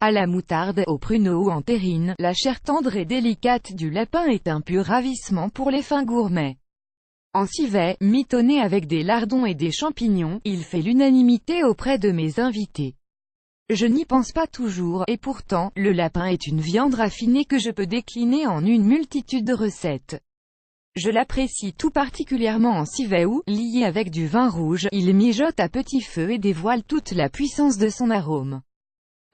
À la moutarde, aux pruneaux ou en terrine, la chair tendre et délicate du lapin est un pur ravissement pour les fins gourmets. En civet, mitonné avec des lardons et des champignons, il fait l'unanimité auprès de mes invités. Je n'y pense pas toujours, et pourtant, le lapin est une viande raffinée que je peux décliner en une multitude de recettes. Je l'apprécie tout particulièrement en civet où, lié avec du vin rouge, il mijote à petit feu et dévoile toute la puissance de son arôme.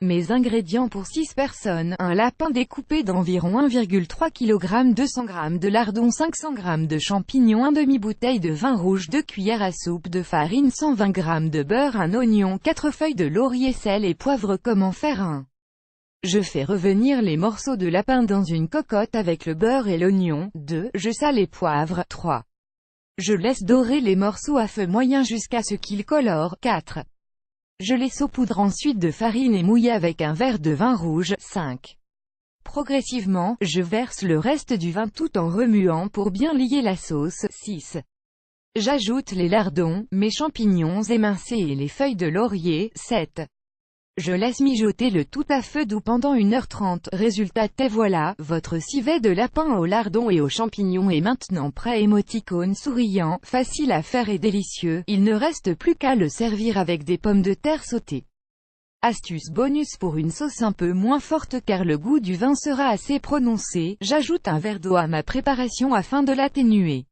Mes ingrédients pour 6 personnes: un lapin découpé d'environ 1,3 kg, 200 g de lardons, 500 g de champignons, un demi-bouteille de vin rouge, 2 cuillères à soupe de farine, 120 g de beurre, un oignon, 4 feuilles de laurier, sel et poivre. Comment faire un? Je fais revenir les morceaux de lapin dans une cocotte avec le beurre et l'oignon. 2. Je sale et poivre. 3. Je laisse dorer les morceaux à feu moyen jusqu'à ce qu'ils colorent. 4. Je les saupoudre ensuite de farine et mouille avec un verre de vin rouge. 5. Progressivement, je verse le reste du vin tout en remuant pour bien lier la sauce. 6. J'ajoute les lardons, mes champignons émincés et les feuilles de laurier. 7. Je laisse mijoter le tout à feu doux pendant 1h30. Résultat, et voilà, votre civet de lapin aux lardons et aux champignons est maintenant prêt. Émoticône souriant, facile à faire et délicieux, il ne reste plus qu'à le servir avec des pommes de terre sautées. Astuce bonus pour une sauce un peu moins forte car le goût du vin sera assez prononcé, j'ajoute un verre d'eau à ma préparation afin de l'atténuer.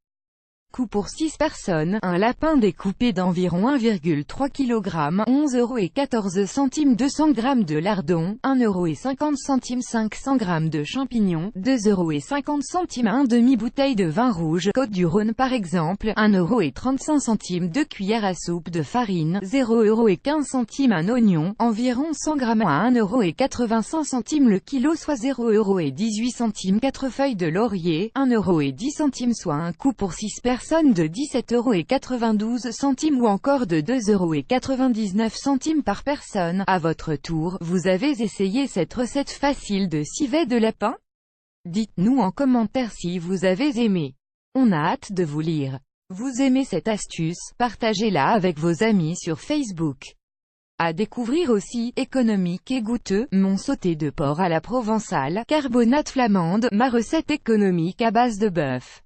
Coût pour 6 personnes, un lapin découpé d'environ 1,3 kg, 11,14 €, 200 g de lardons, 1,50 €, 500 g de champignons, 2,50 €, un demi-bouteille de vin rouge, Côte du Rhône par exemple, 1,35 €, 2 cuillères à soupe de farine, 0,15 €, un oignon, environ 100 g à 1,85 € le kilo, soit 0,18 €, 4 feuilles de laurier, 1,10 €, soit un coût pour 6 personnes de 17,92 € ou encore de 2,99 € par personne. À votre tour, vous avez essayé cette recette facile de civet de lapin? Dites-nous en commentaire si vous avez aimé. On a hâte de vous lire. Vous aimez cette astuce? Partagez-la avec vos amis sur Facebook. À découvrir aussi, économique et goûteux, mon sauté de porc à la provençale, carbonate flamande, ma recette économique à base de bœuf.